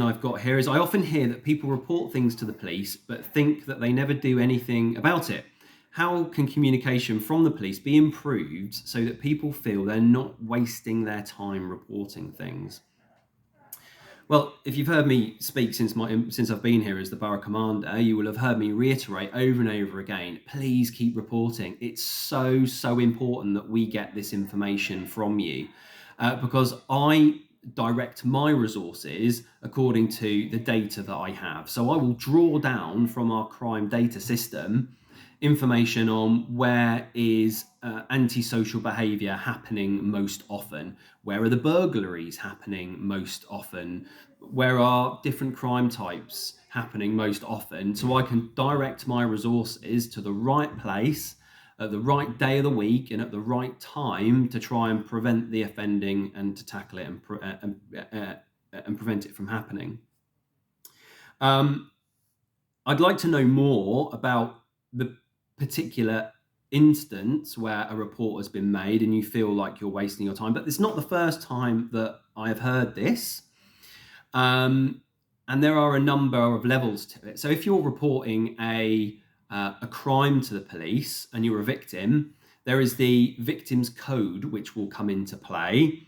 I've got here is I often hear that people report things to the police but think that they never do anything about it. How can communication from the police be improved so that people feel they're not wasting their time reporting things? Well, if you've heard me speak since I've been here as the Borough Commander, you will have heard me reiterate over and over again, please keep reporting. It's so important that we get this information from you because I direct my resources according to the data that I have. So I will draw down from our crime data system information on where is antisocial behaviour happening most often, where are the burglaries happening most often, where are different crime types happening most often, so I can direct my resources to the right place at the right day of the week and at the right time to try and prevent the offending and to tackle it and prevent it from happening. I'd like to know more about the particular instance where a report has been made and you feel like you're wasting your time, but it's not the first time that I have heard this. And there are a number of levels to it. So if you're reporting a crime to the police and you're a victim, there is the victim's code which will come into play.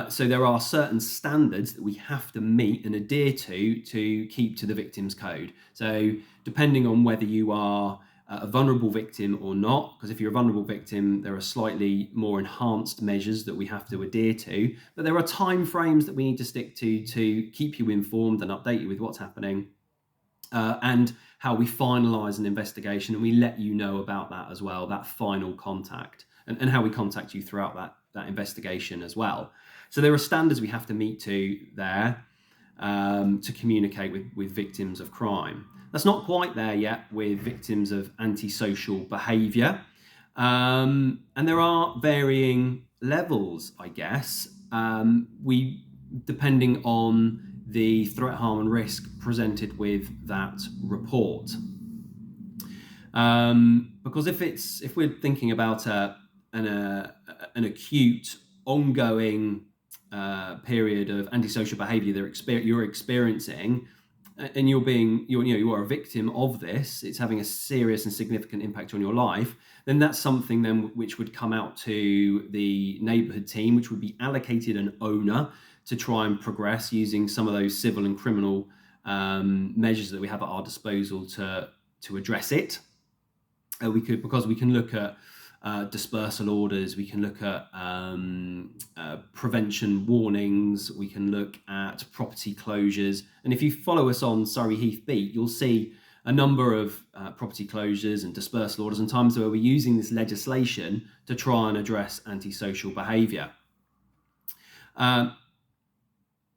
So there are certain standards that we have to meet and adhere to keep to the victim's code. So depending on whether you are a vulnerable victim or not, because if you're a vulnerable victim, there are slightly more enhanced measures that we have to adhere to, but there are time frames that we need to stick to keep you informed and update you with what's happening, and how we finalise an investigation, and we let you know about that as well, that final contact, and how we contact you throughout that investigation as well. So there are standards we have to meet to there to communicate with victims of crime. That's not quite there yet with victims of antisocial behaviour. And there are varying levels, I guess, depending on the threat, harm and risk presented with that report. Because if we're thinking about an acute, ongoing period of antisocial behaviour that you're experiencing, and you are a victim of this, it's having a serious and significant impact on your life, then that's something then which would come out to the neighbourhood team, which would be allocated an owner to try and progress using some of those civil and criminal measures that we have at our disposal to address it. We can look at dispersal orders, we can look at prevention warnings, we can look at property closures. And if you follow us on Surrey Heath Beat, you'll see a number of property closures and dispersal orders and times where we're using this legislation to try and address antisocial behaviour.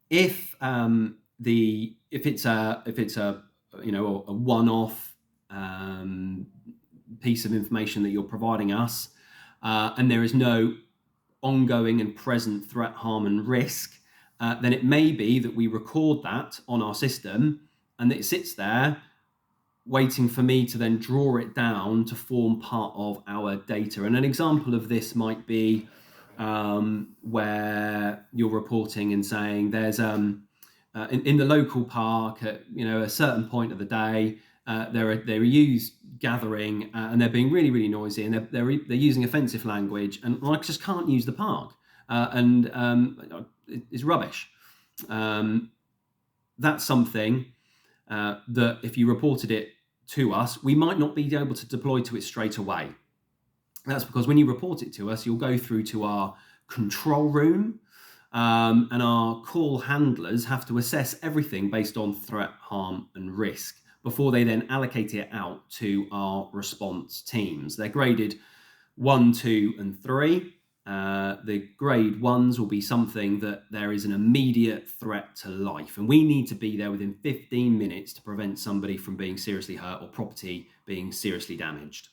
If it's a one-off piece of information that you're providing us, and there is no ongoing and present threat, harm and risk, then it may be that we record that on our system and it sits there waiting for me to then draw it down to form part of our data. And an example of this might be where you're reporting and saying there's in the local park at a certain point of the day, there are youths gathering and they're being really, really noisy, and they're using offensive language, and I just can't use the park, and it's rubbish. That's something that if you reported it to us, we might not be able to deploy to it straight away. That's because when you report it to us, you'll go through to our control room, and our call handlers have to assess everything based on threat, harm and risk before they then allocate it out to our response teams. They're graded 1, 2 and 3. The grade 1s will be something that there is an immediate threat to life, and we need to be there within 15 minutes to prevent somebody from being seriously hurt or property being seriously damaged.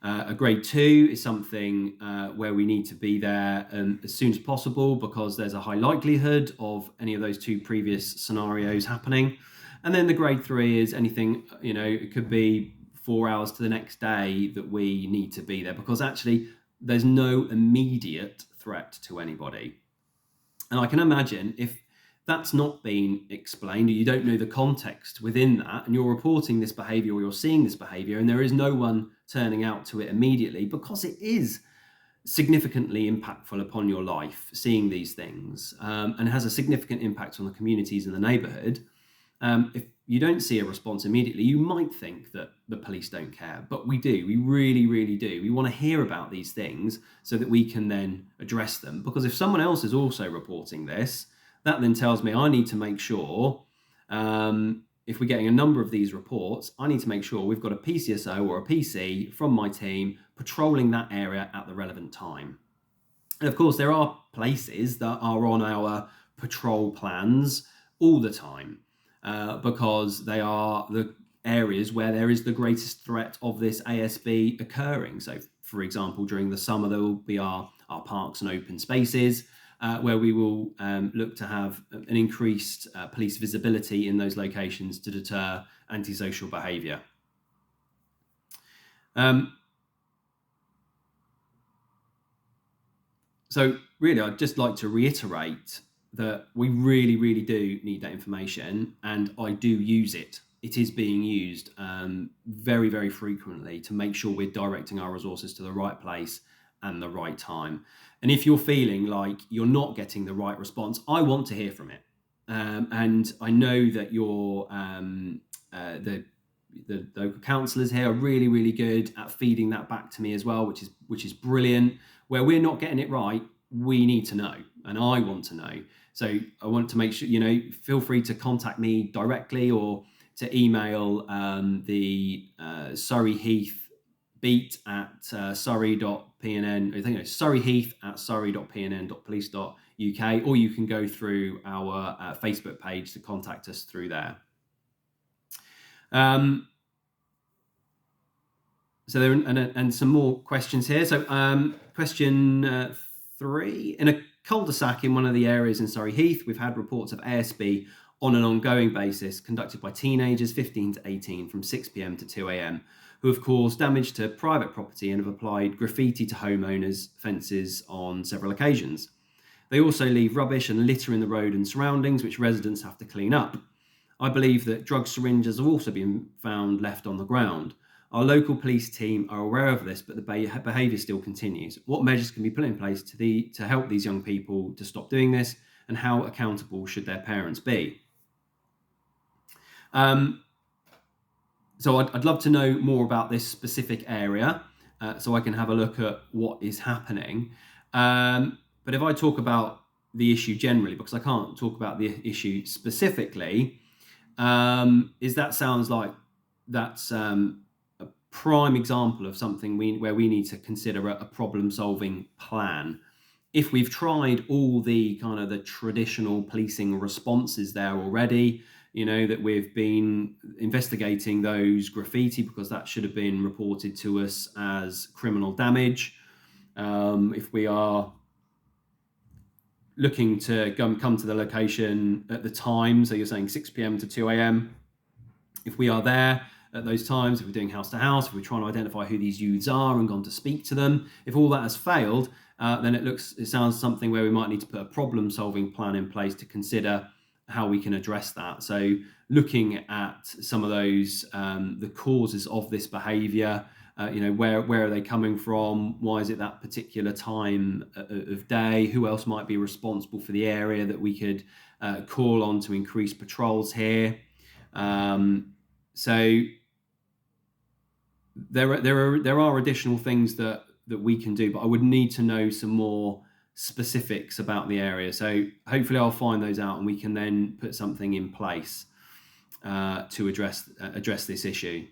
A grade 2 is something where we need to be there as soon as possible because there's a high likelihood of any of those two previous scenarios happening. And then the grade 3 is anything, it could be 4 hours to the next day that we need to be there because actually there's no immediate threat to anybody. And I can imagine if that's not been explained, or you don't know the context within that, and you're reporting this behaviour or you're seeing this behaviour, and there is no one turning out to it immediately, because it is significantly impactful upon your life, seeing these things, and has a significant impact on the communities in the neighbourhood. If you don't see a response immediately, you might think that the police don't care, but we do. We really, really do. We want to hear about these things so that we can then address them. Because if someone else is also reporting this, that then tells me I need to make sure, if we're getting a number of these reports, I need to make sure we've got a PCSO or a PC from my team patrolling that area at the relevant time. And of course, there are places that are on our patrol plans all the time, because they are the areas where there is the greatest threat of this ASB occurring. So, for example, during the summer, there will be our parks and open spaces, where we will look to have an increased police visibility in those locations to deter antisocial behaviour. So really, I'd just like to reiterate that we really, really do need that information, and I do use it. It is being used very, very frequently to make sure we're directing our resources to the right place and the right time. And if you're feeling like you're not getting the right response, I want to hear from it. And I know that your the local councillors here are really, really good at feeding that back to me as well, which is brilliant. Where we're not getting it right, we need to know, and I want to know. So I want to make sure, feel free to contact me directly or to email the Surrey Heath beat at surrey.pnn. I think it's Surrey Heath at surrey.pnn.police.uk, or you can go through our Facebook page to contact us through there. So there and some more questions here. So question 3: in a cul-de-sac in one of the areas in Surrey Heath, we've had reports of ASB on an ongoing basis conducted by teenagers 15 to 18 from 6 p.m. to 2 a.m. who have caused damage to private property and have applied graffiti to homeowners' fences on several occasions. They also leave rubbish and litter in the road and surroundings, which residents have to clean up. I believe that drug syringes have also been found left on the ground. Our local police team are aware of this, but the behaviour still continues. What measures can be put in place to help these young people to stop doing this, and how accountable should their parents be? So I'd love to know more about this specific area, so I can have a look at what is happening. But if I talk about the issue generally, because I can't talk about the issue specifically, that sounds like that's a prime example of something where we need to consider a problem-solving plan. If we've tried all the kind of the traditional policing responses there already, that we've been investigating those graffiti because that should have been reported to us as criminal damage. If we are looking to come to the location at the time, so you're saying 6 p.m. to 2 a.m, if we are there at those times, if we're doing house to house, if we're trying to identify who these youths are and gone to speak to them, if all that has failed, then it sounds something where we might need to put a problem-solving plan in place to consider how we can address that. So looking at some of those, the causes of this behaviour, where are they coming from? Why is it that particular time of day? Who else might be responsible for the area that we could call on to increase patrols here? So there are additional things that we can do, but I would need to know some more specifics about the area. So hopefully I'll find those out, and we can then put something in place to address this issue.